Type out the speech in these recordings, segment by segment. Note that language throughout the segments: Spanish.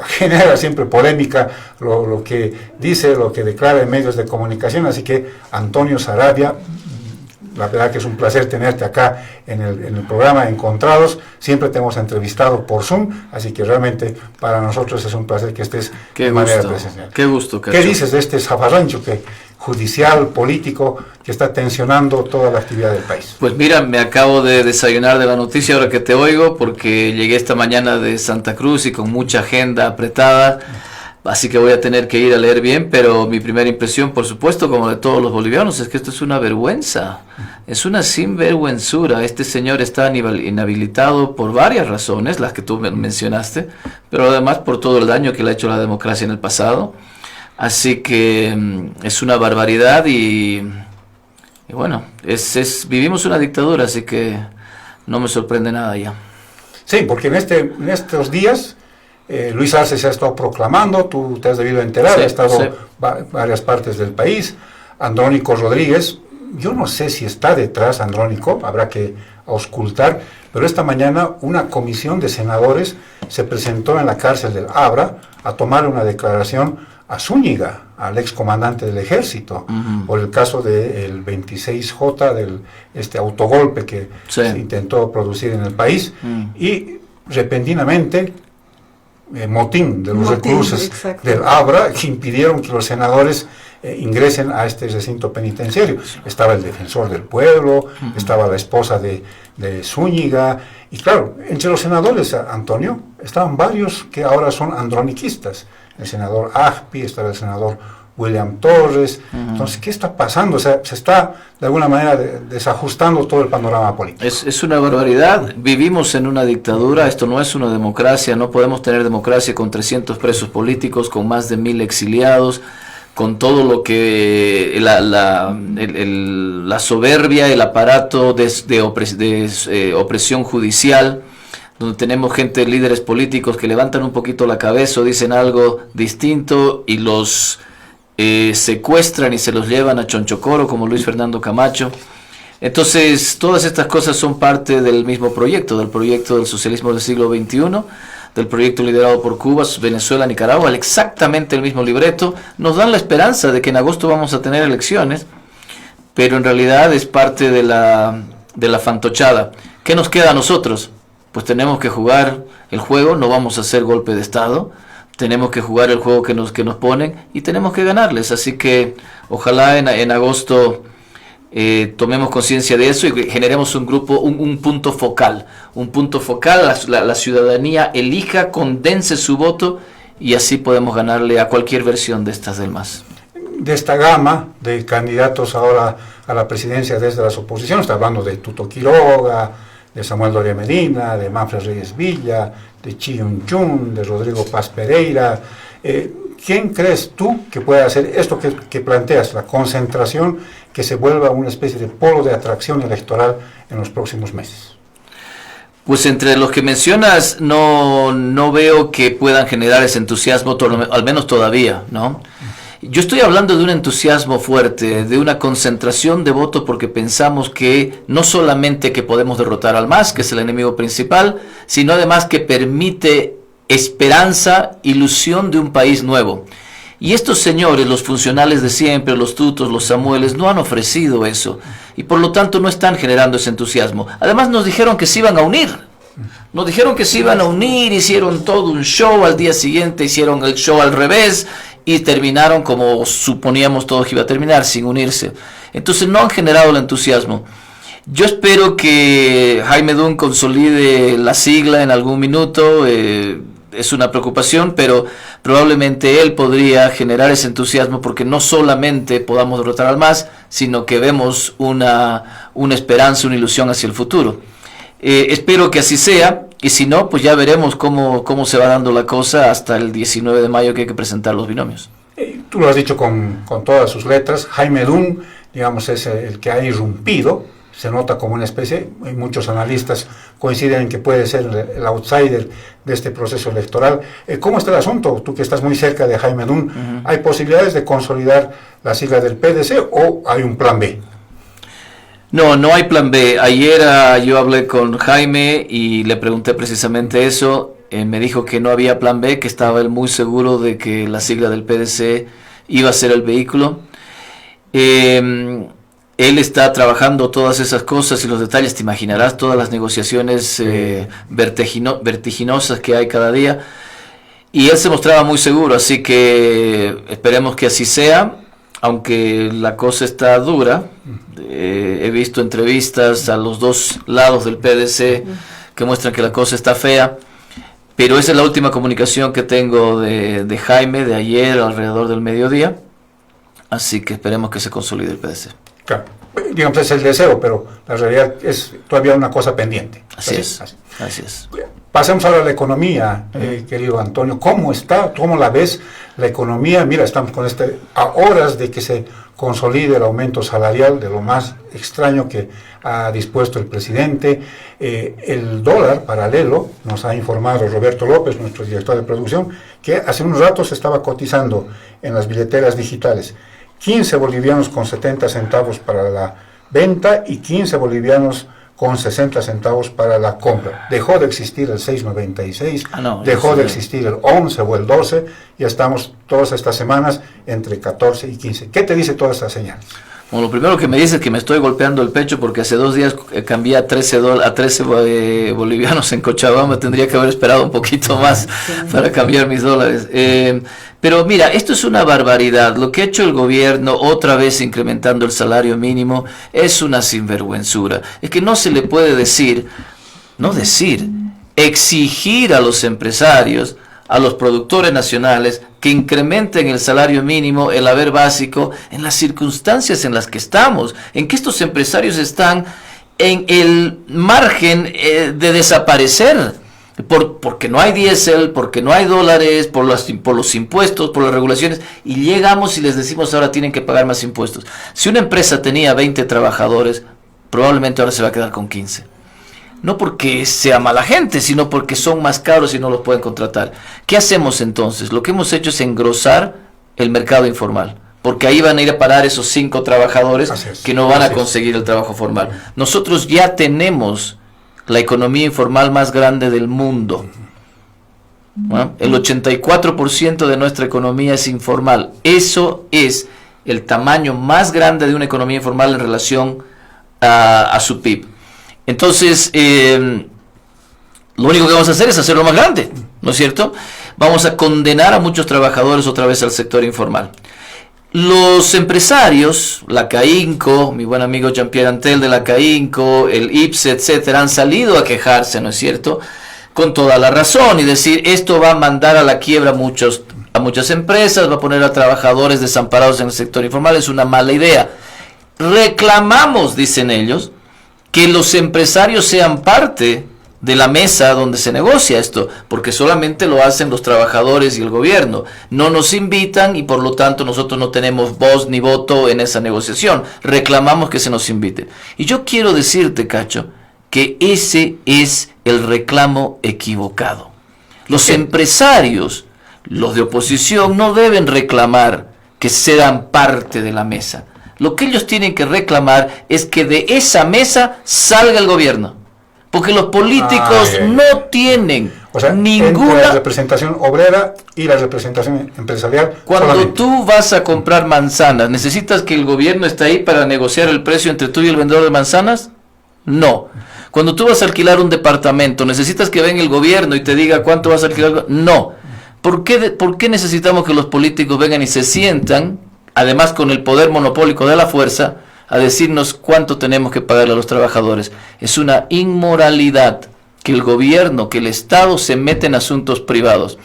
genera siempre polémica lo que dice, lo que declara en medios de comunicación, así que Antonio Saravia, la verdad que es un placer tenerte acá en el programa Encontrados. Siempre te hemos entrevistado por Zoom, así que realmente para nosotros es un placer que estés de manera presencial. Qué gusto, Cacho. ¿Qué dices de este zafarrancho judicial, político, que está tensionando toda la actividad del país? Pues mira, me acabo de desayunar de la noticia ahora que te oigo, porque llegué esta mañana de Santa Cruz y con mucha agenda apretada. Así que voy a tener que ir a leer bien, pero mi primera impresión, por supuesto, como de todos los bolivianos, es que esto es una vergüenza, es una sinvergüenzura. Este señor está inhabilitado por varias razones, las que tú mencionaste, pero además por todo el daño que le ha hecho la democracia en el pasado. Así que es una barbaridad y bueno, vivimos una dictadura, así que no me sorprende nada ya. Sí, porque en estos días... Luis Arce se ha estado proclamando, tú te has debido enterar, sí, ha estado sí. Varias partes del país. Andrónico Rodríguez, yo no sé si está detrás Andrónico, habrá que auscultar, pero esta mañana una comisión de senadores se presentó en la cárcel del Abra a tomar una declaración a Zúñiga, al excomandante del ejército, por el caso del 26J, este autogolpe que se intentó producir en el país, y repentinamente... motín de los reclusos del Abra, que impidieron que los senadores ingresen a este recinto penitenciario. Estaba el defensor del pueblo, estaba la esposa de Zúñiga, y claro, entre los senadores, Antonio, estaban varios que ahora son androniquistas. El senador Agpi, estaba el senador William Torres. Entonces, ¿qué está pasando? O sea, se está de alguna manera desajustando todo el panorama político. Es una barbaridad. Vivimos en una dictadura, esto no es una democracia, no podemos tener democracia con 300 presos políticos, con más de 1000 exiliados, con todo lo que la soberbia, el aparato de opresión judicial, donde tenemos gente, líderes políticos que levantan un poquito la cabeza o dicen algo distinto y los secuestran y se los llevan a Chonchocoro, como Luis Fernando Camacho. Entonces, todas estas cosas son parte del mismo proyecto, del proyecto del socialismo del siglo XXI, del proyecto liderado por Cuba, Venezuela, Nicaragua, exactamente el mismo libreto. Nos dan la esperanza de que en agosto vamos a tener elecciones, pero en realidad es parte de la fantochada. ¿Qué nos queda a nosotros? Pues tenemos que jugar el juego, no vamos a hacer golpe de Estado, tenemos que jugar el juego que nos ponen y tenemos que ganarles. Así que ojalá en agosto tomemos conciencia de eso y generemos un grupo, un punto focal, la ciudadanía elija, condense su voto y así podemos ganarle a cualquier versión de estas del MAS. De esta gama de candidatos ahora a la presidencia desde las oposiciones, está hablando de Tuto Quiroga, de Samuel Doria Medina, de Manfred Reyes Villa, de Chi Yun-chun, de Rodrigo Paz Pereira. ¿Quién crees tú que puede hacer esto que planteas, la concentración, que se vuelva una especie de polo de atracción electoral en los próximos meses? Pues entre los que mencionas no veo que puedan generar ese entusiasmo, al menos todavía, ¿no? Yo estoy hablando de un entusiasmo fuerte, de una concentración de voto porque pensamos que no solamente que podemos derrotar al MAS, que es el enemigo principal, sino además que permite esperanza, ilusión de un país nuevo. Y estos señores, los funcionales de siempre, los Tutos, los Samueles, no han ofrecido eso y por lo tanto no están generando ese entusiasmo. Además nos dijeron que se iban a unir. Nos dijeron que se iban a unir, hicieron todo un show, al día siguiente hicieron el show al revés y terminaron como suponíamos todos que iba a terminar, sin unirse. Entonces no han generado el entusiasmo. Yo espero que Jaime Dun consolide la sigla en algún minuto, es una preocupación, pero probablemente él podría generar ese entusiasmo porque no solamente podamos derrotar al MAS, sino que vemos una esperanza, una ilusión hacia el futuro. Espero que así sea, y si no, pues ya veremos cómo se va dando la cosa hasta el 19 de mayo que hay que presentar los binomios. Tú lo has dicho con todas sus letras. Jaime Dun, digamos, es el que ha irrumpido, se nota como una especie, y muchos analistas coinciden en que puede ser el outsider de este proceso electoral. ¿Cómo está el asunto? Tú que estás muy cerca de Jaime Dun, ¿hay posibilidades de consolidar la sigla del PDC o hay un plan B? No hay plan B. Ayer yo hablé con Jaime y le pregunté precisamente eso. me dijo que no había plan B, que estaba él muy seguro de que la sigla del PDC iba a ser el vehículo. Él está trabajando todas esas cosas y los detalles, te imaginarás, todas las negociaciones vertiginosas que hay cada día. Y él se mostraba muy seguro, así que esperemos que así sea, aunque la cosa está dura. He visto entrevistas a los dos lados del PDC que muestran que la cosa está fea, pero esa es la última comunicación que tengo de Jaime de ayer alrededor del mediodía, así que esperemos que se consolide el PDC. Claro. Digamos, es el deseo, pero la realidad es todavía una cosa pendiente. Así es. Pasemos ahora a la economía, querido Antonio. ¿Cómo está? ¿Cómo la ves la economía? Mira, estamos con a horas de que se consolide el aumento salarial, de lo más extraño que ha dispuesto el presidente. El dólar paralelo, nos ha informado Roberto López, nuestro director de producción, que hace unos ratos estaba cotizando en las billeteras digitales 15 bolivianos con 70 centavos para la venta y 15 bolivianos con 60 centavos para la compra. Dejó de existir el 6.96, dejó de existir el 11 o el 12, ya estamos todas estas semanas entre 14 y 15. ¿Qué te dice todas estas señales? Bueno, lo primero que me dice es que me estoy golpeando el pecho porque hace 2 días cambié a 13 bolivianos en Cochabamba. Tendría que haber esperado un poquito más para cambiar mis dólares. Pero mira, esto es una barbaridad. Lo que ha hecho el gobierno, otra vez incrementando el salario mínimo, es una sinvergüenzura. Es que no se le puede exigir a los empresarios, a los productores nacionales, que incrementen el salario mínimo, el haber básico, en las circunstancias en las que estamos, en que estos empresarios están en el margen de desaparecer, porque no hay diésel, porque no hay dólares, por los impuestos, por las regulaciones, y llegamos y les decimos ahora tienen que pagar más impuestos. Si una empresa tenía 20 trabajadores, probablemente ahora se va a quedar con 15. No porque sea mala gente, sino porque son más caros y no los pueden contratar. ¿Qué hacemos entonces? Lo que hemos hecho es engrosar el mercado informal, porque ahí van a ir a parar esos 5 trabajadores que no van a conseguir el trabajo formal. Nosotros ya tenemos la economía informal más grande del mundo. ¿No? El 84% de nuestra economía es informal. Eso es el tamaño más grande de una economía informal en relación a su PIB. Entonces, lo único que vamos a hacer es hacerlo más grande, ¿no es cierto? Vamos a condenar a muchos trabajadores otra vez al sector informal. Los empresarios, la CAINCO, mi buen amigo Jean-Pierre Antel de la CAINCO, el IPSE, etcétera, han salido a quejarse, ¿no es cierto?, con toda la razón, y decir, esto va a mandar a la quiebra a muchas empresas, va a poner a trabajadores desamparados en el sector informal, es una mala idea. Reclamamos, dicen ellos, que los empresarios sean parte de la mesa donde se negocia esto, porque solamente lo hacen los trabajadores y el gobierno. No nos invitan y por lo tanto nosotros no tenemos voz ni voto en esa negociación. Reclamamos que se nos invite. Y yo quiero decirte, Cacho, que ese es el reclamo equivocado. Los empresarios, los de oposición, no deben reclamar que sean parte de la mesa. Lo que ellos tienen que reclamar es que de esa mesa salga el gobierno. Porque los políticos no tienen ninguna... Entre la representación obrera y la representación empresarial. Cuando tú vas a comprar manzanas, ¿necesitas que el gobierno esté ahí para negociar el precio entre tú y el vendedor de manzanas? No. Cuando tú vas a alquilar un departamento, ¿necesitas que venga el gobierno y te diga cuánto vas a alquilar? No. ¿Por qué necesitamos que los políticos vengan y se sientan, además con el poder monopólico de la fuerza, a decirnos cuánto tenemos que pagarle a los trabajadores? Es una inmoralidad que el gobierno, que el Estado se mete en asuntos privados.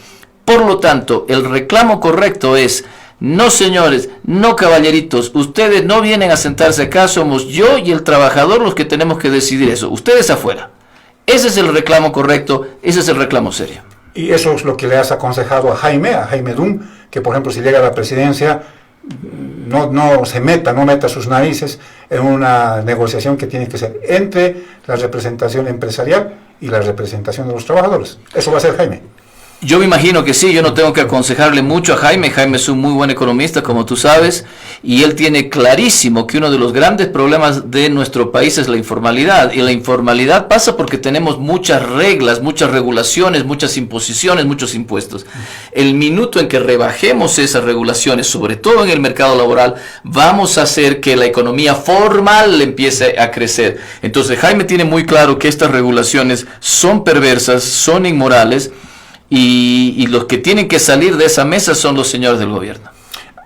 Por lo tanto, el reclamo correcto es, no señores, no caballeritos, ustedes no vienen a sentarse acá, somos yo y el trabajador los que tenemos que decidir eso, ustedes afuera. Ese es el reclamo correcto, ese es el reclamo serio. Y eso es lo que le has aconsejado a Jaime Dum, que por ejemplo si llega a la presidencia, no meta sus narices en una negociación que tiene que ser entre la representación empresarial y la representación de los trabajadores. Eso va a ser Jaime. Yo me imagino que sí, yo no tengo que aconsejarle mucho a Jaime. Jaime es un muy buen economista, como tú sabes, y él tiene clarísimo que uno de los grandes problemas de nuestro país es la informalidad, y la informalidad pasa porque tenemos muchas reglas, muchas regulaciones, muchas imposiciones, muchos impuestos. El minuto en que rebajemos esas regulaciones, sobre todo en el mercado laboral, vamos a hacer que la economía formal empiece a crecer. Entonces Jaime tiene muy claro que estas regulaciones son perversas, son inmorales, y los que tienen que salir de esa mesa son los señores del gobierno.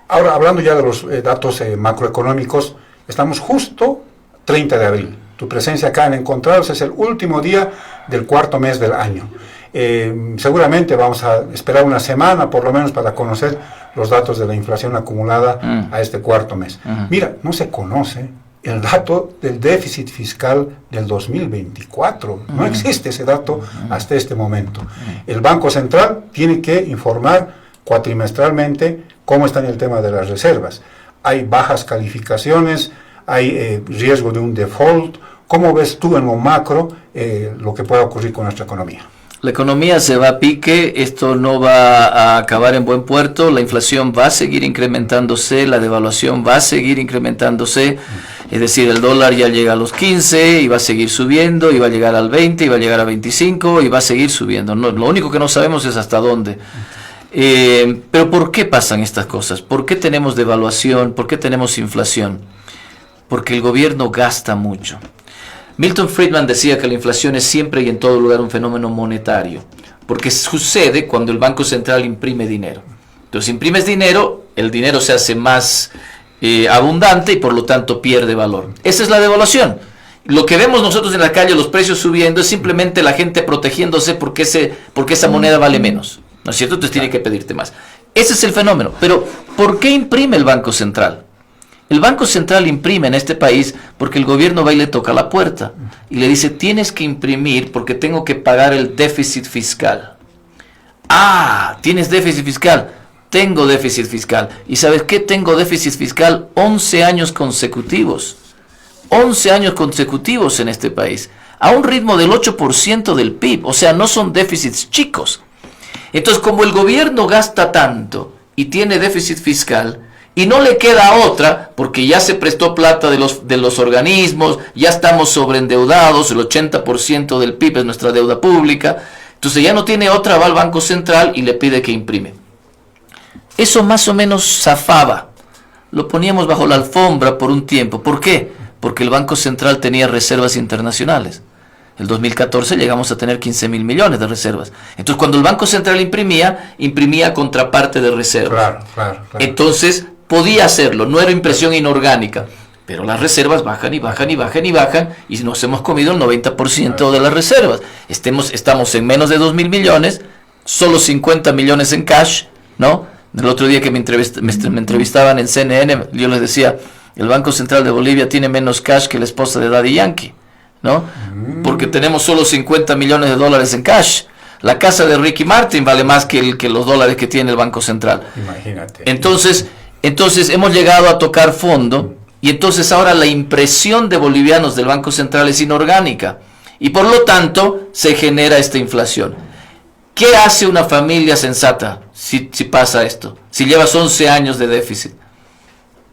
Ahora, hablando ya de los datos macroeconómicos, estamos justo 30 de abril. Tu presencia acá en Encontrados es el último día del cuarto mes del año. Seguramente vamos a esperar una semana por lo menos para conocer los datos de la inflación acumulada a este cuarto mes. Mira, no se conoce el dato del déficit fiscal del 2024. No existe ese dato hasta este momento. El Banco Central tiene que informar cuatrimestralmente cómo está en el tema de las reservas. Hay bajas calificaciones, hay riesgo de un default. ¿Cómo ves tú en lo macro lo que pueda ocurrir con nuestra economía? La economía se va a pique, esto no va a acabar en buen puerto, la inflación va a seguir incrementándose, la devaluación va a seguir incrementándose, es decir, el dólar ya llega a los 15 y va a seguir subiendo, y va a llegar al 20 y va a llegar a 25 y va a seguir subiendo. No, lo único que no sabemos es hasta dónde. Pero ¿por qué pasan estas cosas? ¿Por qué tenemos devaluación? ¿Por qué tenemos inflación? Porque el gobierno gasta mucho. Milton Friedman decía que la inflación es siempre y en todo lugar un fenómeno monetario, porque sucede cuando el Banco Central imprime dinero. Entonces imprimes dinero, el dinero se hace más abundante y por lo tanto pierde valor. Esa es la devaluación. Lo que vemos nosotros en la calle, los precios subiendo, es simplemente la gente protegiéndose porque esa moneda vale menos, ¿no es cierto? Entonces tiene que pedirte más. Ese es el fenómeno. Pero ¿por qué imprime el Banco Central? El Banco Central imprime en este país porque el gobierno va y le toca la puerta y le dice: tienes que imprimir porque tengo que pagar el déficit fiscal. Ah, ¿tienes déficit fiscal? Tengo déficit fiscal. ¿Y sabes qué? Tengo déficit fiscal 11 años consecutivos. 11 años consecutivos en este país, a un ritmo del 8% del PIB, o sea, no son déficits chicos. Entonces, como el gobierno gasta tanto y tiene déficit fiscal, y no le queda otra, porque ya se prestó plata de los organismos, ya estamos sobreendeudados, el 80% del PIB es nuestra deuda pública, entonces ya no tiene otra, va al Banco Central y le pide que imprime. Eso más o menos zafaba, lo poníamos bajo la alfombra por un tiempo. ¿Por qué? Porque el Banco Central tenía reservas internacionales. El 2014 llegamos a tener 15.000 millones de reservas. Entonces, cuando el Banco Central imprimía contraparte de reservas. Claro. Entonces, podía hacerlo, no era impresión inorgánica, pero las reservas bajan y bajan y bajan y bajan, y nos hemos comido el 90% de las reservas. Estamos en menos de 2.000 millones, solo 50 millones en cash, ¿no? El otro día que me entrevistaban en CNN, yo les decía: el Banco Central de Bolivia tiene menos cash que la esposa de Daddy Yankee, ¿no? Porque tenemos solo 50 millones de dólares en cash. La casa de Ricky Martin vale más que los dólares que tiene el Banco Central. Imagínate. Entonces hemos llegado a tocar fondo, y entonces ahora la impresión de bolivianos del Banco Central es inorgánica, y por lo tanto se genera esta inflación. ¿Qué hace una familia sensata si pasa esto? Si llevas 11 años de déficit,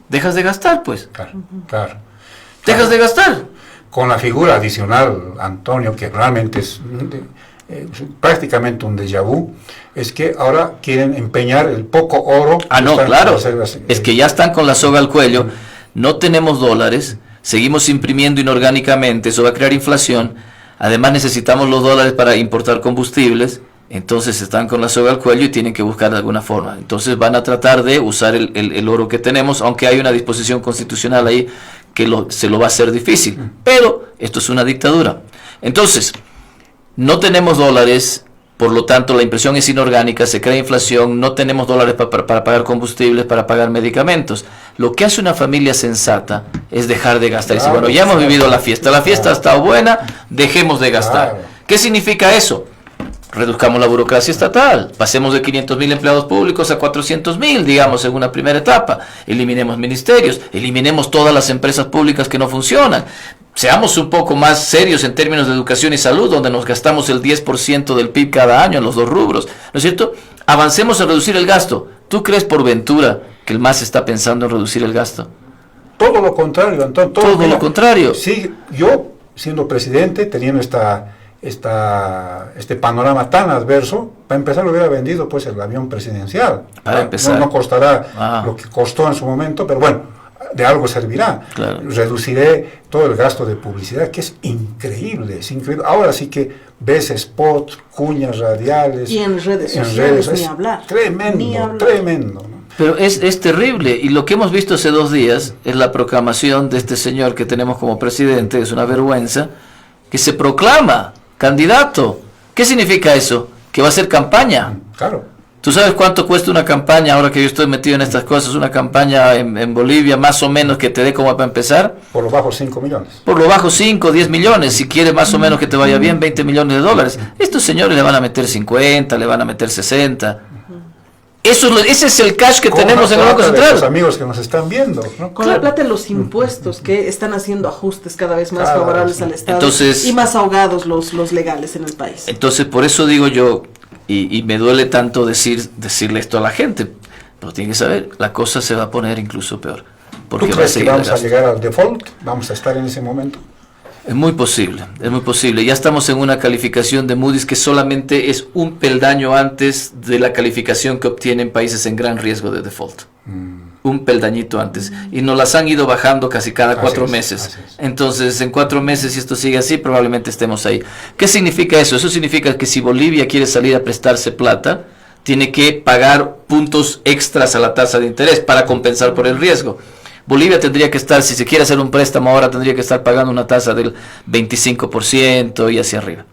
dejas de gastar, pues. Claro. Dejas de gastar. Con la figura adicional, Antonio, que realmente es prácticamente un déjà vu, es que ahora quieren empeñar el poco oro. No, claro, es que ya están con la soga al cuello, no tenemos dólares, seguimos imprimiendo inorgánicamente, eso va a crear inflación, además necesitamos los dólares para importar combustibles, entonces están con la soga al cuello y tienen que buscar de alguna forma. Entonces van a tratar de usar el oro que tenemos, aunque hay una disposición constitucional ahí que se lo va a hacer difícil, pero esto es una dictadura. Entonces, no tenemos dólares, por lo tanto la impresión es inorgánica, se crea inflación, no tenemos dólares para pagar combustibles, para pagar medicamentos. Lo que hace una familia sensata es dejar de gastar. Dice: bueno, ya hemos vivido la fiesta ha estado buena, dejemos de gastar. ¿Qué significa eso? Reduzcamos la burocracia estatal, pasemos de 500.000 empleados públicos a 400.000, digamos, en una primera etapa. Eliminemos ministerios, eliminemos todas las empresas públicas que no funcionan. Seamos un poco más serios en términos de educación y salud, donde nos gastamos el 10% del PIB cada año en los dos rubros, ¿no es cierto? Avancemos en reducir el gasto. ¿Tú crees por ventura que el MAS está pensando en reducir el gasto. Todo lo contrario, Antonio. Todo lo contrario. Sí, yo, siendo presidente, teniendo este panorama tan adverso, para empezar lo hubiera vendido pues el avión presidencial. Para empezar. No costará lo que costó en su momento, pero bueno, de algo servirá. Claro. Reduciré todo el gasto de publicidad, que es increíble, es increíble. Ahora sí que ves spots, cuñas radiales. Y en redes sociales, ni hablar. Tremendo. ¿No? Pero es terrible, y lo que hemos visto hace 2 días es la proclamación de este señor que tenemos como presidente, es una vergüenza, que se proclama candidato. ¿Qué significa eso? Que va a hacer campaña. Claro. ¿Tú sabes cuánto cuesta una campaña, ahora que yo estoy metido en estas cosas, una campaña en Bolivia, más o menos, que te dé como para empezar? Por lo bajo 5 millones. Por lo bajo 5, 10 millones, si quieres más o menos que te vaya bien, 20 millones de dólares. Estos señores le van a meter 50, le van a meter 60. Ese es el cash que tenemos en el Banco Central. Los amigos que nos están viendo, ¿no? Con la plata de los impuestos que están haciendo ajustes cada vez más favorables al Estado. Entonces, y más ahogados los legales en el país. Entonces, por eso digo yo, y me duele tanto decirle esto a la gente, pero tiene que saber, la cosa se va a poner incluso peor. Porque ¿Tú crees que vamos a llegar al default? ¿Vamos a estar en ese momento? Es muy posible, es muy posible. Ya estamos en una calificación de Moody's que solamente es un peldaño antes de la calificación que obtienen países en gran riesgo de default. Un peldañito antes. Y nos las han ido bajando casi cada 4 meses. Entonces, en 4 meses, si esto sigue así, probablemente estemos ahí. ¿Qué significa eso? Eso significa que si Bolivia quiere salir a prestarse plata, tiene que pagar puntos extras a la tasa de interés para compensar por el riesgo. Bolivia tendría que estar, si se quiere hacer un préstamo ahora, tendría que estar pagando una tasa del 25% y hacia arriba.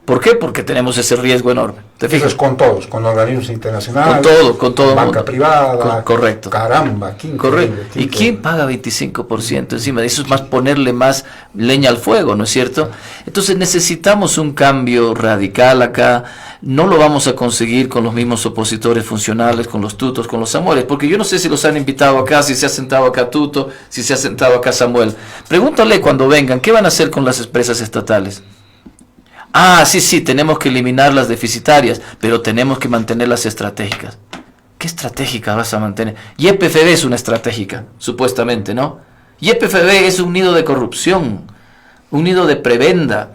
¿Por qué? Porque tenemos ese riesgo enorme. ¿Te fijas? Eso es con todos, con organismos internacionales, con todo banca privada. Correcto. Caramba, correcto. ¿Y quién paga 25% encima de eso? Es más ponerle más leña al fuego, ¿no es cierto? Entonces necesitamos un cambio radical acá. No lo vamos a conseguir con los mismos opositores funcionales, con los tutos, con los Samueles, porque yo no sé si los han invitado acá, si se ha sentado acá Tuto, si se ha sentado acá Samuel. Pregúntale cuando vengan, ¿qué van a hacer con las empresas estatales? Ah, sí, tenemos que eliminar las deficitarias, pero tenemos que mantener las estratégicas. ¿Qué estratégica vas a mantener? YPFB es una estratégica, supuestamente, ¿no? YPFB es un nido de corrupción, un nido de prebenda.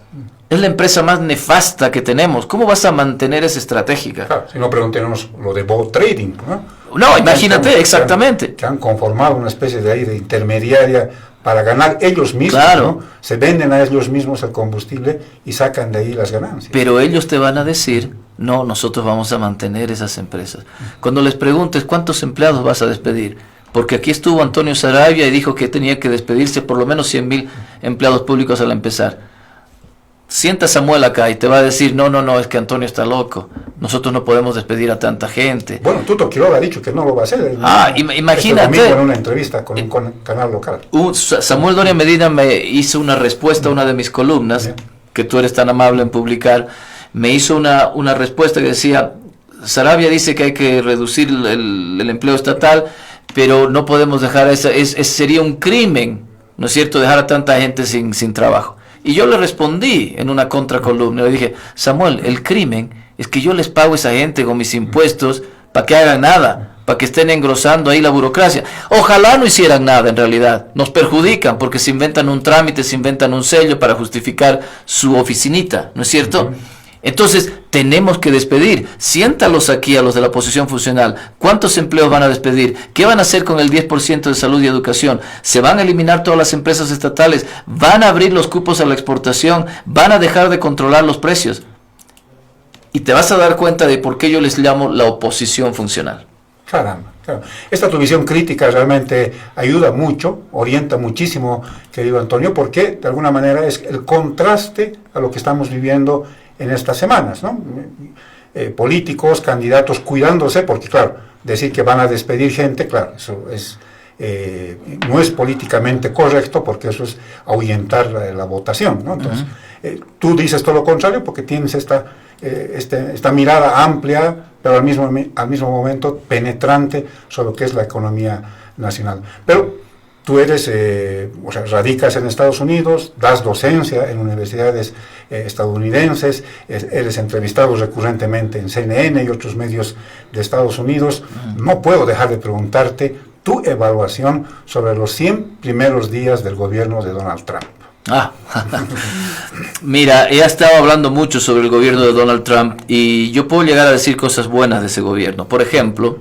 Es la empresa más nefasta que tenemos. ¿Cómo vas a mantener esa estratégica? Claro, si no preguntemos lo de bot trading, ¿no? No, imagínate, exactamente. Que han conformado una especie de intermediaria para ganar ellos mismos, claro. ¿no? Se venden a ellos mismos el combustible y sacan de ahí las ganancias. Pero ellos te van a decir, no, nosotros vamos a mantener esas empresas. Cuando les preguntes cuántos empleados vas a despedir, porque aquí estuvo Antonio Saravia y dijo que tenía que despedirse por lo menos 100,000 empleados públicos al empezar. Sienta Samuel acá y te va a decir, no, es que Antonio está loco, nosotros no podemos despedir a tanta gente. Bueno, Tuto Quiroga ha dicho que no lo va a hacer. Imagínate. En una entrevista con un canal local. Samuel Doria Medina me hizo una respuesta a una de mis columnas, que tú eres tan amable en publicar, me hizo una respuesta que decía, Saravia dice que hay que reducir el empleo estatal, pero no podemos dejar sería un crimen, ¿no es cierto?, dejar a tanta gente sin trabajo. Y yo le respondí en una contracolumna, le dije, Samuel, el crimen es que yo les pago a esa gente con mis impuestos para que hagan nada, para que estén engrosando ahí la burocracia. Ojalá no hicieran nada en realidad, nos perjudican porque se inventan un trámite, se inventan un sello para justificar su oficinita, ¿no es cierto? Entonces, tenemos que despedir. Siéntalos aquí a los de la oposición funcional. ¿Cuántos empleos van a despedir? ¿Qué van a hacer con el 10% de salud y educación? ¿Se van a eliminar todas las empresas estatales? ¿Van a abrir los cupos a la exportación? ¿Van a dejar de controlar los precios? Y te vas a dar cuenta de por qué yo les llamo la oposición funcional. Caramba, claro. Esta tu visión crítica realmente ayuda mucho, orienta muchísimo, querido Antonio, porque de alguna manera es el contraste a lo que estamos viviendo en estas semanas, ¿no? Políticos, candidatos cuidándose, porque claro, decir que van a despedir gente, claro, eso es no es políticamente correcto, porque eso es ahuyentar la votación, ¿no? Entonces, tú dices todo lo contrario porque tienes esta mirada amplia, pero al mismo momento penetrante sobre lo que es la economía nacional. Pero tú eres, o sea, radicas en Estados Unidos, das docencia en universidades estadounidenses, eres entrevistado recurrentemente en CNN y otros medios de Estados Unidos. No puedo dejar de preguntarte tu evaluación sobre los 100 primeros días del gobierno de Donald Trump. Mira, he estado hablando mucho sobre el gobierno de Donald Trump y yo puedo llegar a decir cosas buenas de ese gobierno. Por ejemplo,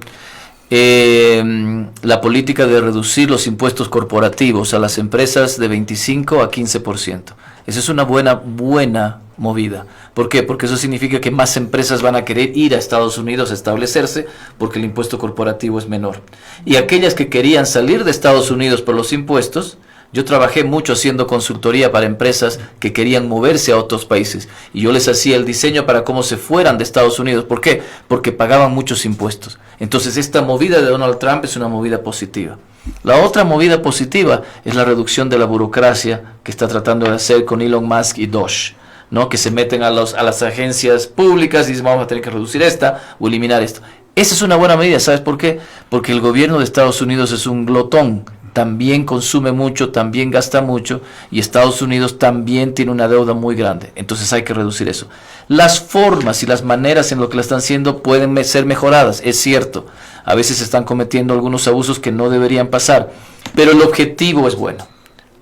la política de reducir los impuestos corporativos a las empresas de 25 a 15%. Esa es una buena movida. ¿Por qué? Porque eso significa que más empresas van a querer ir a Estados Unidos a establecerse porque el impuesto corporativo es menor. Y aquellas que querían salir de Estados Unidos por los impuestos, yo trabajé mucho haciendo consultoría para empresas que querían moverse a otros países y yo les hacía el diseño para cómo se fueran de Estados Unidos. ¿Por qué? Porque pagaban muchos impuestos. Entonces esta movida de Donald Trump es una movida positiva. La otra movida positiva es la reducción de la burocracia que está tratando de hacer con Elon Musk y Doge, ¿no? Que se meten a las agencias públicas y dicen vamos a tener que reducir esta o eliminar esto. Esa es una buena medida, ¿sabes por qué? Porque el gobierno de Estados Unidos es un glotón. También consume mucho, también gasta mucho y Estados Unidos también tiene una deuda muy grande. Entonces hay que reducir eso. Las formas y las maneras en lo que la están haciendo pueden ser mejoradas, es cierto. A veces se están cometiendo algunos abusos que no deberían pasar, pero el objetivo es bueno.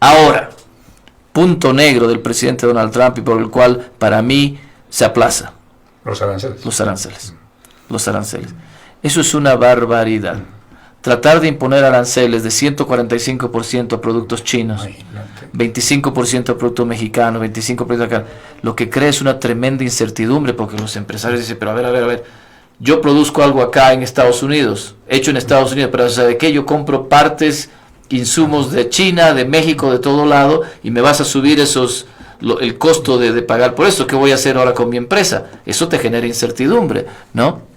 Ahora, punto negro del presidente Donald Trump y por el cual para mí se aplaza. Los aranceles. Los aranceles. Eso es una barbaridad. Tratar de imponer aranceles de 145% a productos chinos, 25% a productos mexicanos, 25% acá, lo que crea es una tremenda incertidumbre porque los empresarios dicen, pero a ver, yo produzco algo acá en Estados Unidos, hecho en Estados Unidos, pero ¿sabe qué? Yo compro partes, insumos de China, de México, de todo lado, y me vas a subir el costo de pagar por eso. ¿Qué voy a hacer ahora con mi empresa? Eso te genera incertidumbre, ¿no?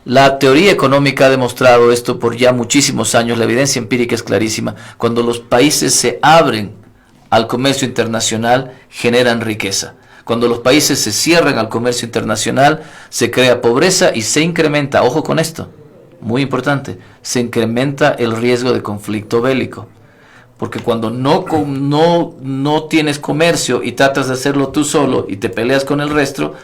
La teoría económica ha demostrado esto por ya muchísimos años, la evidencia empírica es clarísima. Cuando los países se abren al comercio internacional, generan riqueza. Cuando los países se cierran al comercio internacional, se crea pobreza y se incrementa, ojo con esto, muy importante, se incrementa el riesgo de conflicto bélico. Porque cuando no tienes comercio y tratas de hacerlo tú solo y te peleas con el resto,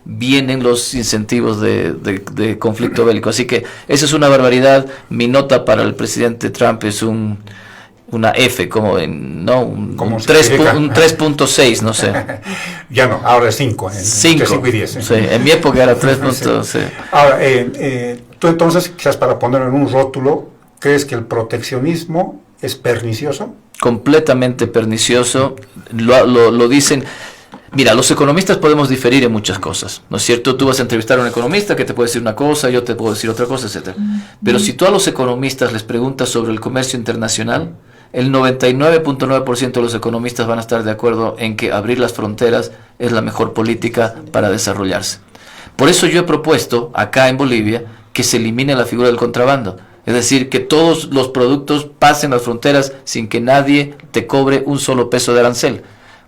vienen los incentivos de conflicto bélico. Así que esa es una barbaridad. Mi nota para el presidente Trump es una F, como un 3.6, no sé. Ya no, ahora es 5. 5 y 10. Sí, en mi época era 3.6. Sí. Ahora, tú entonces, quizás para ponerlo en un rótulo, ¿crees que el proteccionismo es pernicioso? Completamente pernicioso. Lo dicen. Mira, los economistas podemos diferir en muchas cosas, ¿no es cierto? Tú vas a entrevistar a un economista que te puede decir una cosa, yo te puedo decir otra cosa, etc. Pero si tú a los economistas les preguntas sobre el comercio internacional, el 99.9% de los economistas van a estar de acuerdo en que abrir las fronteras es la mejor política para desarrollarse. Por eso yo he propuesto acá en Bolivia que se elimine la figura del contrabando. Es decir, que todos los productos pasen las fronteras sin que nadie te cobre un solo peso de arancel.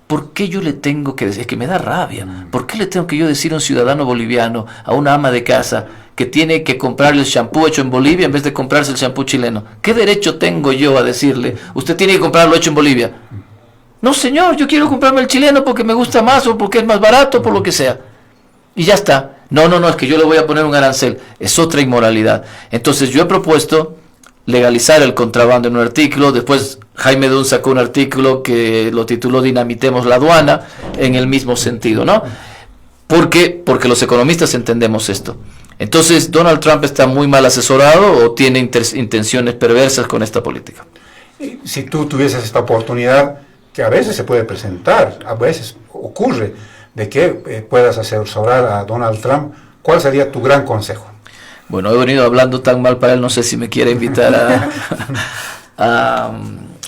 ¿Por qué yo le tengo que decir? Es que me da rabia. ¿Por qué le tengo que yo decir a un ciudadano boliviano, a una ama de casa, que tiene que comprarle el shampoo hecho en Bolivia en vez de comprarse el shampoo chileno? ¿Qué derecho tengo yo a decirle, usted tiene que comprarlo hecho en Bolivia? No, señor, yo quiero comprarme el chileno porque me gusta más o porque es más barato, por lo que sea. Y ya está. No, es que yo le voy a poner un arancel. Es otra inmoralidad. Entonces yo he propuesto legalizar el contrabando en un artículo. Después Jaime Dunn sacó un artículo que lo tituló Dinamitemos la aduana, en el mismo sentido, ¿no? ¿Por qué? Porque los economistas entendemos esto. Entonces, ¿Donald Trump está muy mal asesorado o tiene intenciones perversas con esta política? Si tú tuvieses esta oportunidad, que a veces se puede presentar, a veces ocurre, de que puedas asesorar a Donald Trump, ¿cuál sería tu gran consejo? Bueno, he venido hablando tan mal para él, no sé si me quiere invitar a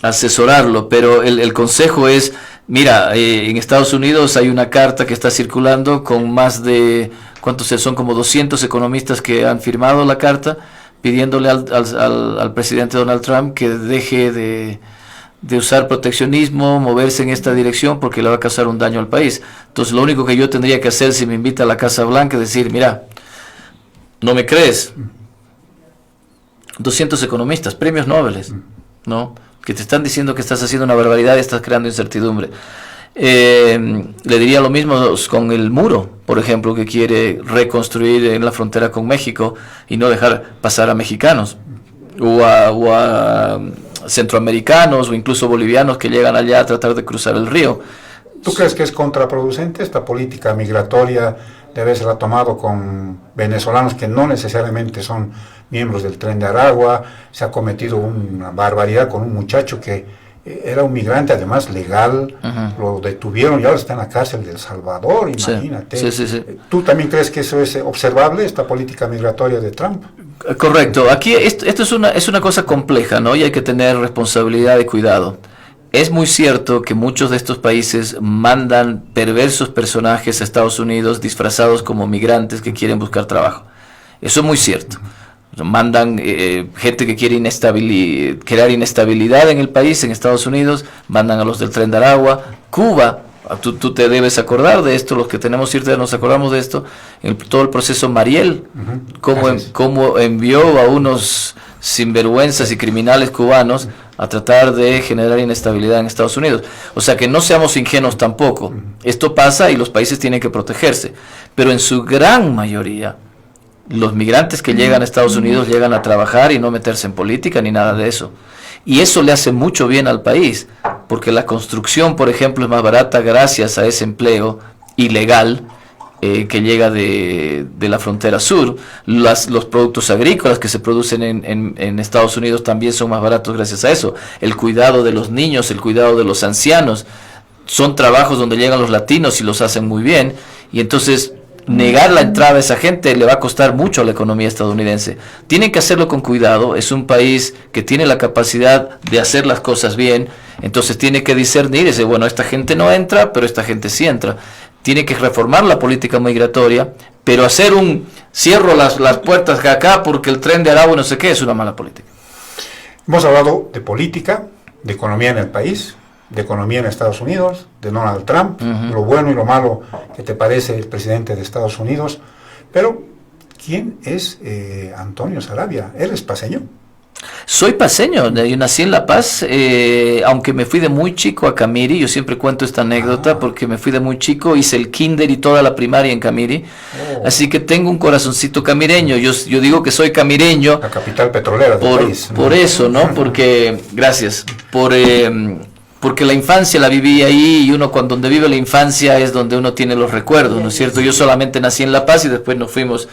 asesorarlo, pero el consejo es, mira, en Estados Unidos hay una carta que está circulando con más de, ¿cuántos son? Como 200 economistas que han firmado la carta pidiéndole al presidente Donald Trump que deje de usar proteccionismo, moverse en esta dirección porque le va a causar un daño al país. Entonces lo único que yo tendría que hacer si me invita a la Casa Blanca es decir, mira, ¿no me crees? 200 economistas, premios Nobel. ¿no? Que te están diciendo que estás haciendo una barbaridad y estás creando incertidumbre. Le diría lo mismo con el muro, por ejemplo, que quiere reconstruir en la frontera con México y no dejar pasar a mexicanos o a centroamericanos o incluso bolivianos que llegan allá a tratar de cruzar el río. ¿Tú crees que es contraproducente esta política migratoria de haberse tomado con venezolanos que no necesariamente son miembros del Tren de Aragua? Se ha cometido una barbaridad con un muchacho que era un migrante, además legal, lo detuvieron y ahora está en la cárcel de El Salvador, imagínate. Sí. ¿Tú también crees que eso es observable, esta política migratoria de Trump? Correcto. Aquí esto es una cosa compleja, ¿no? Y hay que tener responsabilidad y cuidado. Es muy cierto que muchos de estos países mandan perversos personajes a Estados Unidos disfrazados como migrantes que quieren buscar trabajo. Eso es muy cierto. Mandan gente que quiere crear inestabilidad en el país, en Estados Unidos, mandan a los del Tren de Aragua. Cuba, tú te debes acordar de esto, los que tenemos cierta nos acordamos de esto, todo el proceso Mariel, cómo envió a unos sinvergüenzas y criminales cubanos a tratar de generar inestabilidad en Estados Unidos. O sea que no seamos ingenuos tampoco. Esto pasa y los países tienen que protegerse, pero en su gran mayoría los migrantes que llegan a Estados Unidos llegan a trabajar y no meterse en política ni nada de eso. Y eso le hace mucho bien al país, porque la construcción, por ejemplo, es más barata gracias a ese empleo ilegal que llega de la frontera sur. Los productos agrícolas que se producen en Estados Unidos también son más baratos gracias a eso. El cuidado de los niños, el cuidado de los ancianos, son trabajos donde llegan los latinos y los hacen muy bien. Y entonces negar la entrada a esa gente le va a costar mucho a la economía estadounidense. Tienen que hacerlo con cuidado. Es un país que tiene la capacidad de hacer las cosas bien, entonces tiene que discernir y decir, bueno, esta gente no entra, pero esta gente sí entra. Tiene que reformar la política migratoria, pero hacer cierro las puertas acá porque el Tren de Aragua no sé qué, es una mala política. Hemos hablado de política, de economía en el país, de economía en Estados Unidos, de Donald Trump, lo bueno y lo malo que te parece el presidente de Estados Unidos, pero ¿quién es Antonio Saravia? ¿Él es paceño? Soy paceño, yo nací en La Paz, aunque me fui de muy chico a Camiri. Yo siempre cuento esta anécdota porque me fui de muy chico, hice el kinder y toda la primaria en Camiri, así que tengo un corazoncito camireño. Yo digo que soy camireño, la capital petrolera del país. Por eso, ¿no? Porque, gracias, porque la infancia la viví ahí y uno donde vive la infancia es donde uno tiene los recuerdos, ¿no es cierto? Yo solamente nací en La Paz y después nos fuimos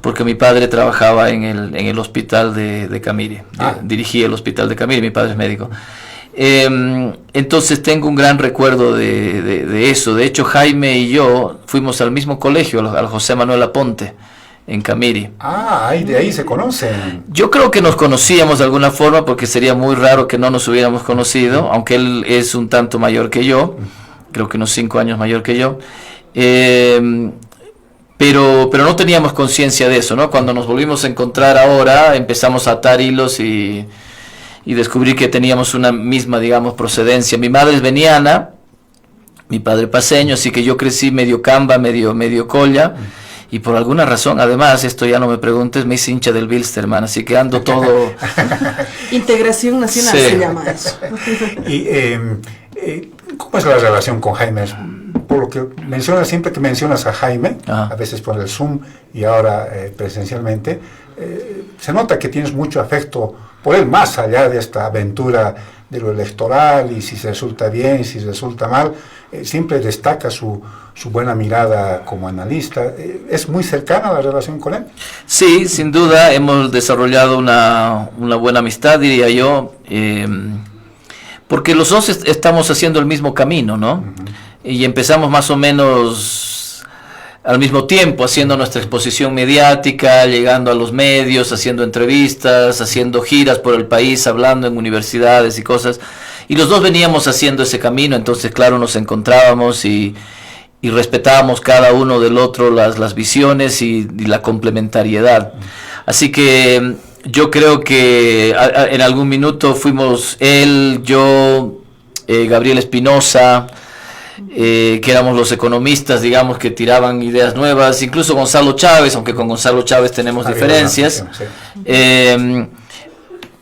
porque mi padre trabajaba en el hospital de Camiri, dirigía el hospital de Camiri, mi padre es médico. Entonces tengo un gran recuerdo de eso. De hecho, Jaime y yo fuimos al mismo colegio, al José Manuel Aponte, en Camiri. De ahí se conocen. Yo creo que nos conocíamos de alguna forma, porque sería muy raro que no nos hubiéramos conocido, aunque él es un tanto mayor que yo, creo que unos 5 años mayor que yo. Pero no teníamos conciencia de eso, ¿no? Cuando nos volvimos a encontrar ahora, empezamos a atar hilos y descubrí que teníamos una misma, digamos, procedencia. Mi madre es veniana, mi padre paceño, así que yo crecí medio camba, medio colla, y por alguna razón, además, esto ya no me preguntes, me hice hincha del Bilsterman, así que ando todo... Integración nacional se llama eso. Y, ¿cómo es la relación con Jaime? Por lo que mencionas, siempre que mencionas a Jaime, a veces por el Zoom y ahora presencialmente, se nota que tienes mucho afecto por él, más allá de esta aventura de lo electoral y si se resulta bien, si resulta mal, siempre destaca su buena mirada como analista. ¿Es muy cercana la relación con él? Sí, sin duda, hemos desarrollado una buena amistad, diría yo, porque los dos estamos haciendo el mismo camino, ¿no? Y empezamos más o menos al mismo tiempo, haciendo nuestra exposición mediática, llegando a los medios, haciendo entrevistas, haciendo giras por el país, hablando en universidades y cosas. Y los dos veníamos haciendo ese camino, entonces claro, nos encontrábamos y respetábamos cada uno del otro las visiones y la complementariedad. Así que yo creo que en algún minuto fuimos él, yo, Gabriel Espinosa, que éramos los economistas, digamos, que tiraban ideas nuevas, incluso Gonzalo Chávez, aunque con Gonzalo Chávez tenemos diferencias.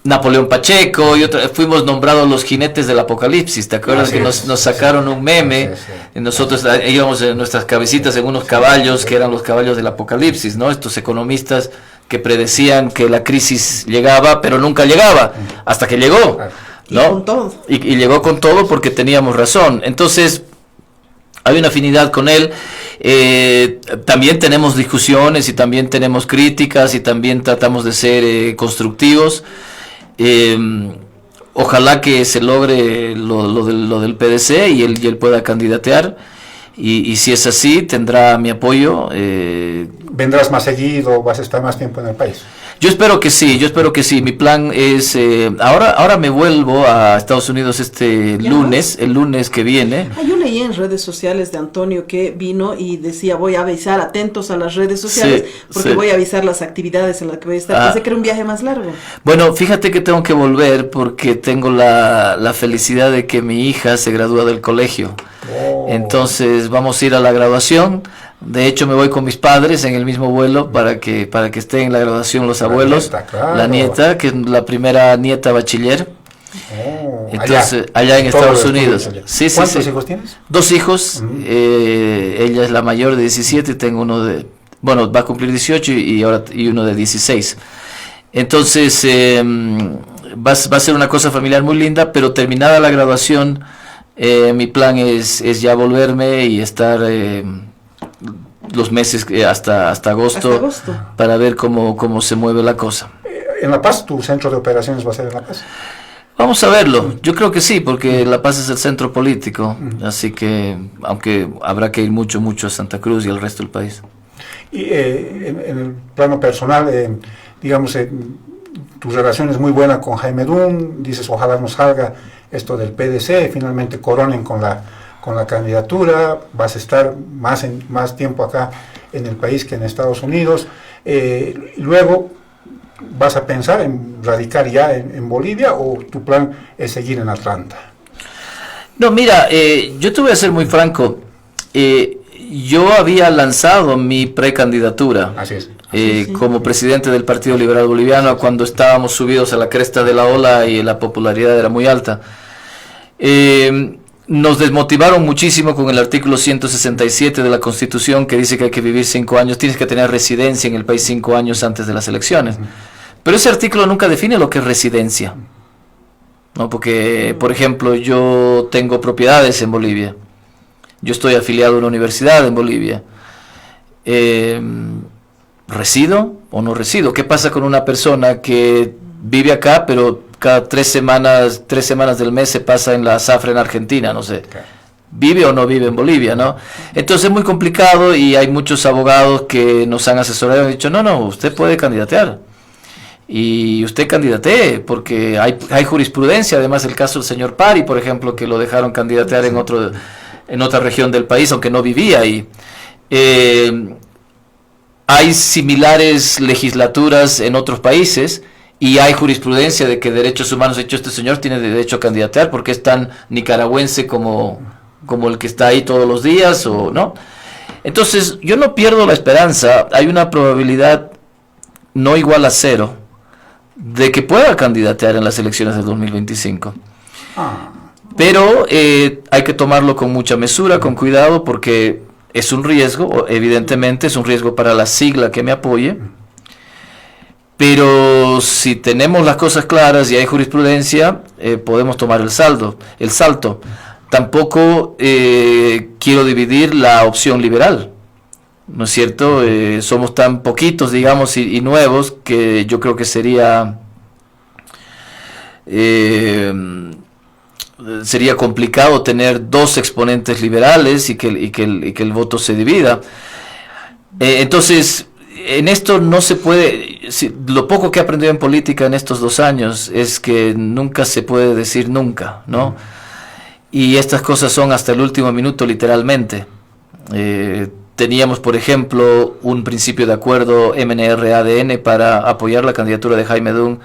Napoleón Pacheco, fuimos nombrados los jinetes del apocalipsis. ¿Te acuerdas que nos sacaron un meme? Sí. Y nosotros íbamos en nuestras cabecitas en unos caballos que eran los caballos del apocalipsis, ¿no? Estos economistas que predecían que la crisis llegaba, pero nunca llegaba, hasta que llegó, ¿no? Y con todo. Y llegó con todo porque teníamos razón. Entonces, hay una afinidad con él. También tenemos discusiones y también tenemos críticas y también tratamos de ser constructivos. Ojalá que se logre lo del PDC y él pueda candidatear, y si es así tendrá mi apoyo. ¿Vendrás más seguido? ¿Vas a estar más tiempo en el país? Yo espero que sí. Mi plan es, ahora me vuelvo a Estados Unidos el lunes que viene. Yo leí en redes sociales de Antonio que vino y decía, voy a avisar, atentos a las redes sociales, porque voy a avisar las actividades en las que voy a estar. Pensé que era un viaje más largo. Bueno, fíjate que tengo que volver porque tengo la felicidad de que mi hija se gradúa del colegio. Entonces vamos a ir a la graduación. De hecho, me voy con mis padres en el mismo vuelo para que estén en la graduación los abuelos, la nieta, que es la primera nieta bachiller. Entonces, allá en Estados Unidos. Sí, ¿Cuántos hijos tienes? 2 hijos. Ella es la mayor de 17, tengo uno va a cumplir 18 y uno de 16. Entonces, va a ser una cosa familiar muy linda, pero terminada la graduación, mi plan es ya volverme y estar los meses hasta agosto, para ver cómo se mueve la cosa. ¿En La Paz tu centro de operaciones va a ser en La Paz? Vamos a verlo, yo creo que sí, porque La Paz es el centro político, así que aunque habrá que ir mucho a Santa Cruz y al resto del país. Y en el plano personal, digamos, tu relación es muy buena con Jaime Dunn, dices ojalá nos salga esto del PDC, finalmente coronen con la candidatura, vas a estar más tiempo acá en el país que en Estados Unidos, luego vas a pensar en radicar ya en Bolivia, o tu plan es seguir en Atlanta. No, mira, yo te voy a ser muy franco, yo había lanzado mi precandidatura. Así es. Como presidente del Partido Liberal Boliviano cuando estábamos subidos a la cresta de la ola y la popularidad era muy alta. Nos desmotivaron muchísimo con el artículo 167 de la Constitución, que dice que hay que vivir 5 años, tienes que tener residencia en el país 5 años antes de las elecciones. Pero ese artículo nunca define lo que es residencia, ¿no? Porque, por ejemplo, yo tengo propiedades en Bolivia, yo estoy afiliado a una universidad en Bolivia. ¿Resido o no resido? ¿Qué pasa con una persona que vive acá, pero cada 3 semanas del mes se pasa en la zafra en Argentina? No sé, ¿vive o no vive en Bolivia, no? Entonces es muy complicado, y hay muchos abogados que nos han asesorado y han dicho, no, usted puede candidatear, y usted candidatee, porque hay jurisprudencia. Además, el caso del señor Pari, por ejemplo, que lo dejaron candidatear en otra región del país, aunque no vivía ahí. Hay similares legislaturas en otros países, y hay jurisprudencia de que derechos humanos, de hecho este señor tiene derecho a candidatear porque es tan nicaragüense como el que está ahí todos los días, o no. Entonces yo no pierdo la esperanza, hay una probabilidad no igual a 0 de que pueda candidatear en las elecciones del 2025. Pero hay que tomarlo con mucha mesura, con cuidado, porque es un riesgo, evidentemente es un riesgo para la sigla que me apoye, pero si tenemos las cosas claras y hay jurisprudencia, podemos tomar el salto. Tampoco quiero dividir la opción liberal, ¿no es cierto? Somos tan poquitos, digamos, y nuevos, que yo creo que sería complicado tener 2 exponentes liberales y que el voto se divida. Entonces, en esto no se puede, lo poco que he aprendido en política en estos 2 años es que nunca se puede decir nunca, ¿no? Y estas cosas son hasta el último minuto, literalmente. Teníamos, por ejemplo, un principio de acuerdo MNR-ADN para apoyar la candidatura de Jaime Dunn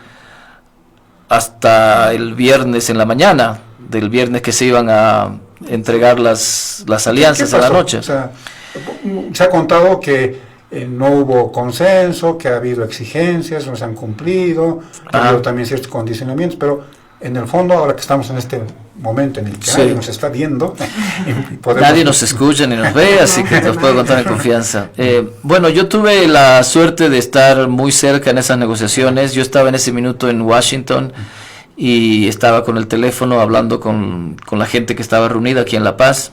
hasta el viernes en la mañana, del viernes que se iban a entregar las alianzas a la noche. O sea, se ha contado que no hubo consenso, que ha habido exigencias, no se han cumplido, ha habido también ciertos condicionamientos, pero en el fondo, ahora que estamos en este momento en el que nadie nos está viendo, nadie nos escucha ni nos ve, así que nos puedo contar en confianza. Bueno, yo tuve la suerte de estar muy cerca en esas negociaciones. Yo estaba en ese minuto en Washington y estaba con el teléfono hablando con la gente que estaba reunida aquí en La Paz.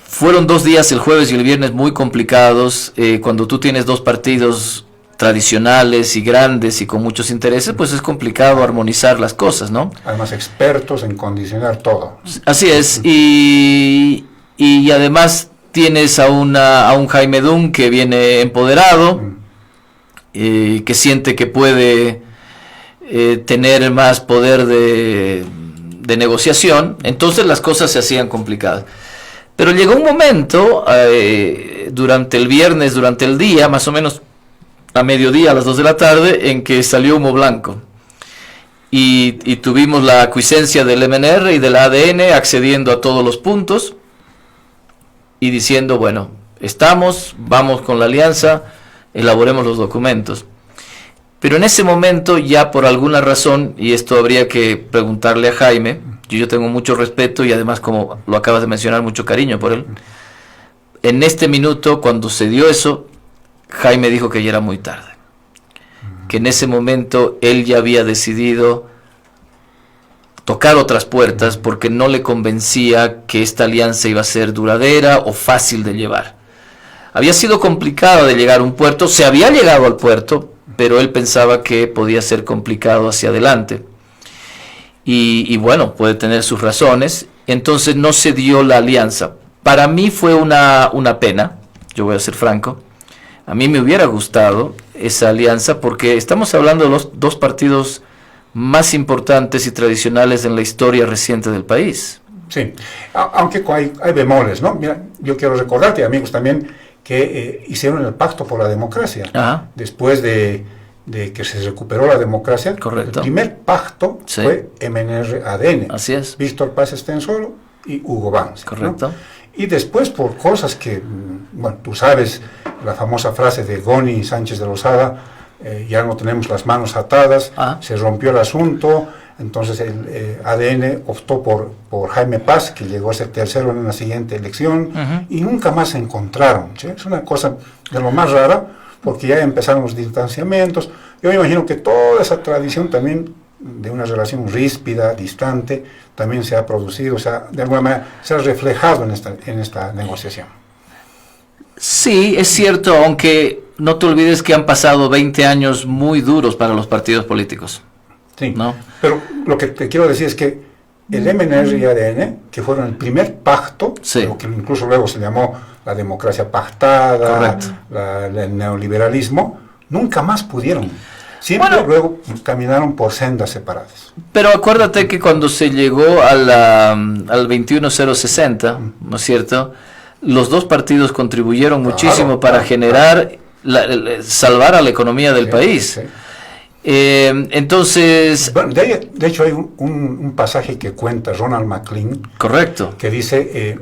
Fueron 2 días, el jueves y el viernes, muy complicados. Cuando tú tienes 2 partidos tradicionales y grandes y con muchos intereses, pues es complicado armonizar las cosas, ¿no? Además, expertos en condicionar todo. Así es, y además tienes a un Jaime Dunn que viene empoderado, que siente que puede tener más poder de negociación. Entonces las cosas se hacían complicadas. Pero llegó un momento, durante el viernes, durante el día, más o menos a mediodía, a las 2 de la tarde, en que salió humo blanco. Y tuvimos la aquiescencia del MNR y del ADN accediendo a todos los puntos y diciendo, bueno, vamos con la alianza, elaboremos los documentos. Pero en ese momento, ya por alguna razón, y esto habría que preguntarle a Jaime, yo tengo mucho respeto y además, como lo acabas de mencionar, mucho cariño por él. En este minuto, cuando se dio eso, Jaime dijo que ya era muy tarde, que en ese momento él ya había decidido tocar otras puertas porque no le convencía que esta alianza iba a ser duradera o fácil de llevar. Había sido complicado de llegar a un puerto, se había llegado al puerto, pero él pensaba que podía ser complicado hacia adelante. Y bueno, puede tener sus razones. Entonces no se dio la alianza. Para mí fue una pena, yo voy a ser franco. A mí me hubiera gustado esa alianza porque estamos hablando de los 2 partidos más importantes y tradicionales en la historia reciente del país. Sí, aunque hay bemoles, ¿no? Mira, yo quiero recordarte, amigos, también que hicieron el Pacto por la Democracia. Ajá. Después de que se recuperó la democracia. Correcto. El primer pacto fue MNR-ADN. Así es. Víctor Paz Estenssoro y Hugo Banzer. Correcto. ¿No? Y después, por cosas que, bueno, tú sabes, la famosa frase de Goni Sánchez de Lozada, ya no tenemos las manos atadas, se rompió el asunto, entonces el ADN optó por Jaime Paz, que llegó a ser tercero en la siguiente elección, y nunca más se encontraron. ¿Sí? Es una cosa de lo más rara, porque ya empezaron los distanciamientos. Yo me imagino que toda esa tradición también de una relación ríspida, distante, también se ha producido, o sea, de alguna manera se ha reflejado en esta negociación. Sí, es cierto, aunque no te olvides que han pasado 20 años muy duros para los partidos políticos. Sí, ¿no? Pero lo que te quiero decir es que el MNR y ADN, que fueron el primer pacto, lo que incluso luego se llamó la democracia pactada, el neoliberalismo, nunca más pudieron. Siempre luego caminaron por sendas separadas. Pero acuérdate que cuando se llegó al 21060, ¿no es cierto?, los 2 partidos contribuyeron muchísimo para generar, salvar a la economía del país. Sí. Entonces... Bueno, de hecho hay un pasaje que cuenta Ronald McLean. Correcto. Que dice,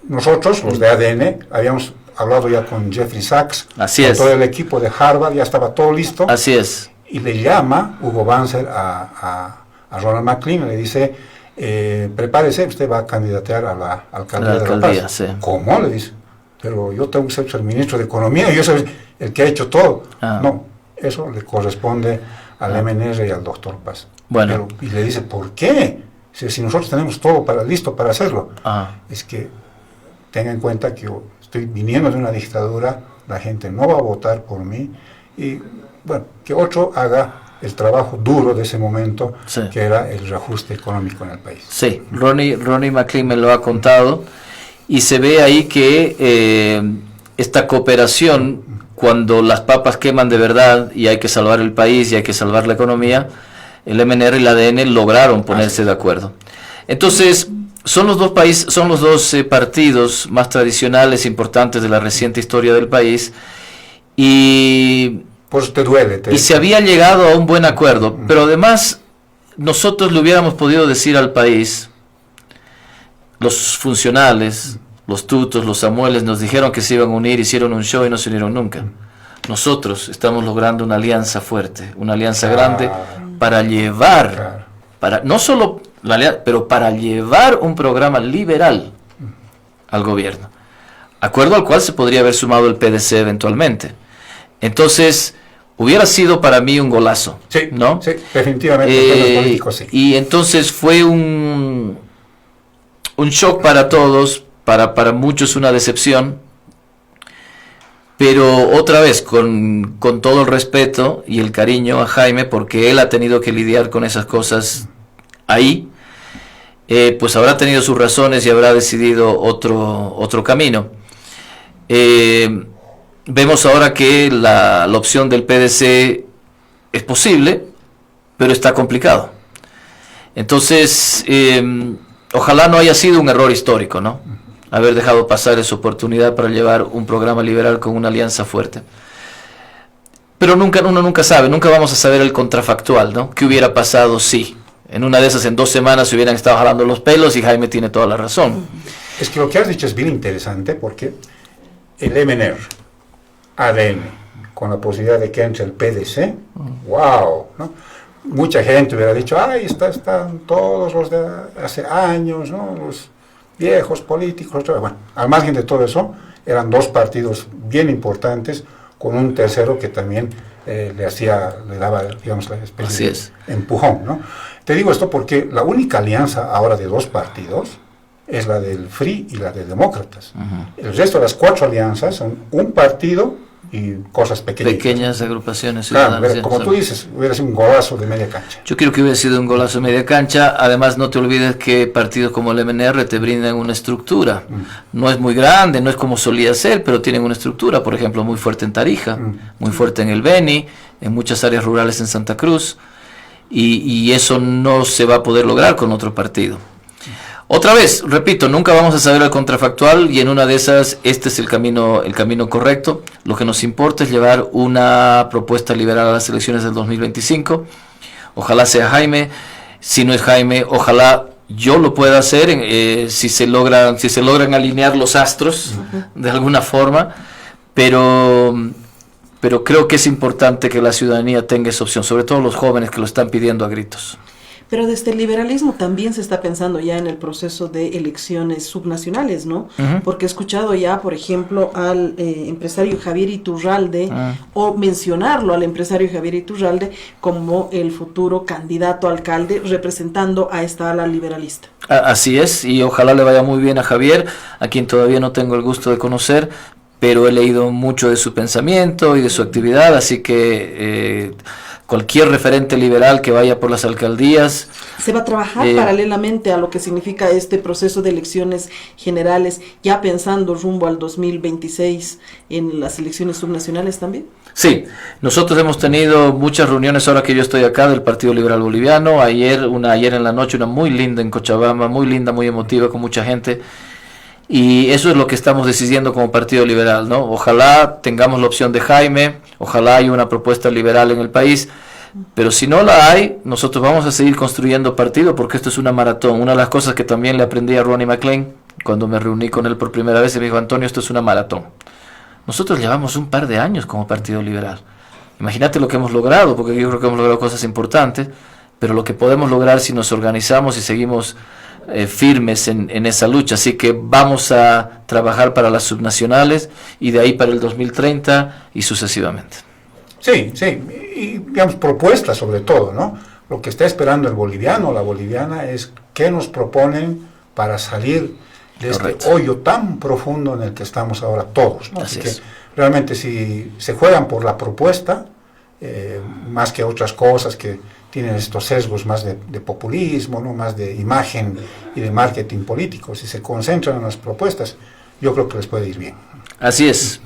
nosotros, los de ADN, habíamos hablado ya con Jeffrey Sachs, con todo el equipo de Harvard, ya estaba todo listo. Así es. Y le llama Hugo Banzer a Ronald McLean y le dice, prepárese, usted va a candidatear a la alcaldía de La Paz. Sí. ¿Cómo? Le dice, pero yo tengo que ser el ministro de Economía, yo soy el que ha hecho todo. No, eso le corresponde al MNR y al doctor Paz. Bueno. Y le dice, ¿por qué? Si nosotros tenemos todo listo para hacerlo. Es que tenga en cuenta que yo estoy viniendo de una dictadura, la gente no va a votar por mí, y bueno, que otro haga el trabajo duro de ese momento, que era el reajuste económico en el país. Sí, Ronnie McLean me lo ha contado, y se ve ahí que esta cooperación, cuando las papas queman de verdad y hay que salvar el país y hay que salvar la economía, el MNR y el ADN lograron ponerse de acuerdo. Entonces, son los 2 partidos más tradicionales, importantes de la reciente historia del país, y pues te duele. Y se había llegado a un buen acuerdo, pero además nosotros le hubiéramos podido decir al país, los funcionales, los Tutos, los Samueles nos dijeron que se iban a unir, hicieron un show y no se unieron nunca. Nosotros estamos logrando una alianza fuerte, una alianza grande para llevar, no solo la alianza, pero para llevar un programa liberal al gobierno, acuerdo al cual se podría haber sumado el PDC eventualmente. Entonces, hubiera sido para mí un golazo, sí, ¿no? Sí, definitivamente, los políticos, sí. Y entonces fue un shock para todos, para muchos una decepción, pero otra vez con todo el respeto y el cariño a Jaime, porque él ha tenido que lidiar con esas cosas ahí, pues habrá tenido sus razones y habrá decidido otro camino. Vemos ahora que la opción del PDC es posible, pero está complicado. Entonces, ojalá no haya sido un error histórico, ¿no? Haber dejado pasar esa oportunidad para llevar un programa liberal con una alianza fuerte. Pero uno nunca sabe, nunca vamos a saber el contrafactual, ¿no? ¿Qué hubiera pasado si en una de esas, en 2 semanas, se hubieran estado jalando los pelos? Y Jaime tiene toda la razón. Es que lo que has dicho es bien interesante, porque el MNR, ADN, con la posibilidad de que entre el PDC, wow, ¿no? Mucha gente hubiera dicho, ay, están todos los de hace años, ¿no? Los viejos políticos. Bueno, al margen de todo eso, eran 2 partidos bien importantes, con un tercero que también le daba, digamos, la especie de empujón, ¿no? Te digo esto porque la única alianza ahora de 2 partidos es la del FRI y la de Demócratas. El resto de las 4 alianzas son un partido y cosas pequeñas agrupaciones ciudadanas. Claro, como tú dices, hubiera sido un golazo de media cancha. Yo creo que hubiera sido un golazo de media cancha. Además, no te olvides que partidos como el MNR te brindan una estructura. No es muy grande, no es como solía ser, pero tienen una estructura, por ejemplo, muy fuerte en Tarija, muy fuerte en el Beni, en muchas áreas rurales en Santa Cruz, y eso no se va a poder lograr con otro partido. Otra vez, repito, nunca vamos a saber el contrafactual, y en una de esas este es el camino correcto. Lo que nos importa es llevar una propuesta liberal a las elecciones del 2025. Ojalá sea Jaime. Si no es Jaime, ojalá yo lo pueda hacer, si se logran alinear los astros de alguna forma, pero creo que es importante que la ciudadanía tenga esa opción, sobre todo los jóvenes que lo están pidiendo a gritos. Pero desde el liberalismo también se está pensando ya en el proceso de elecciones subnacionales, ¿no? Porque he escuchado ya, por ejemplo, al empresario Javier Iturralde, o mencionarlo al empresario Javier Iturralde como el futuro candidato a alcalde representando a esta ala liberalista. Así es, y ojalá le vaya muy bien a Javier, a quien todavía no tengo el gusto de conocer, pero he leído mucho de su pensamiento y de su actividad, así que cualquier referente liberal que vaya por las alcaldías. ¿Se va a trabajar paralelamente a lo que significa este proceso de elecciones generales, ya pensando rumbo al 2026 en las elecciones subnacionales también? Sí, nosotros hemos tenido muchas reuniones ahora que yo estoy acá del Partido Liberal Boliviano. Ayer en la noche, una muy linda en Cochabamba, muy linda, muy emotiva, con mucha gente. Y eso es lo que estamos decidiendo como Partido Liberal, ¿no? Ojalá tengamos la opción de Jaime, ojalá haya una propuesta liberal en el país, pero si no la hay, nosotros vamos a seguir construyendo partido, porque esto es una maratón. Una de las cosas que también le aprendí a Ronnie McLean cuando me reuní con él por primera vez, y me dijo: Antonio, esto es una maratón. Nosotros llevamos un par de años como Partido Liberal. Imagínate lo que hemos logrado, porque yo creo que hemos logrado cosas importantes, pero lo que podemos lograr si nos organizamos y seguimos firmes en esa lucha. Así que vamos a trabajar para las subnacionales y de ahí para el 2030 y sucesivamente. Sí, y digamos propuestas sobre todo, ¿no? Lo que está esperando el boliviano o la boliviana es qué nos proponen para salir de este hoyo tan profundo en el que estamos ahora todos, ¿no? Así que realmente si se juegan por la propuesta, más que otras cosas que tienen estos sesgos más de populismo, ¿no? Más de imagen y de marketing político, si se concentran en las propuestas, yo creo que les puede ir bien. Así es,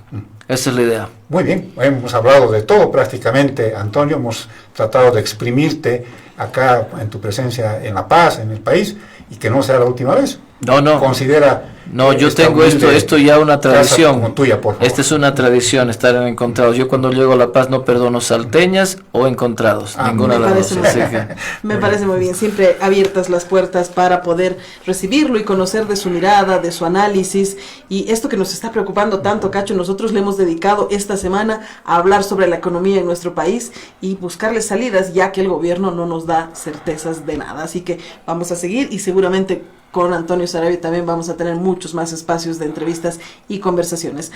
esa es la idea. Muy bien, hemos hablado de todo prácticamente, Antonio, hemos tratado de exprimirte acá en tu presencia en La Paz, en el país, y que no sea la última vez. No. considera... No, yo esta tengo humilde esto ya una casa tradición. como tuya, por favor? Esta es una tradición, estar en encontrados. Yo cuando llego a La Paz no perdono salteñas o encontrados. Ninguna de las dos. Me parece muy bien. Siempre abiertas las puertas para poder recibirlo y conocer de su mirada, de su análisis. Y esto que nos está preocupando tanto, Cacho, nosotros le hemos dedicado esta semana a hablar sobre la economía en nuestro país y buscarle salidas, ya que el gobierno no nos da certezas de nada. Así que vamos a seguir y seguramente con Antonio Saravia también vamos a tener muchos más espacios de entrevistas y conversaciones.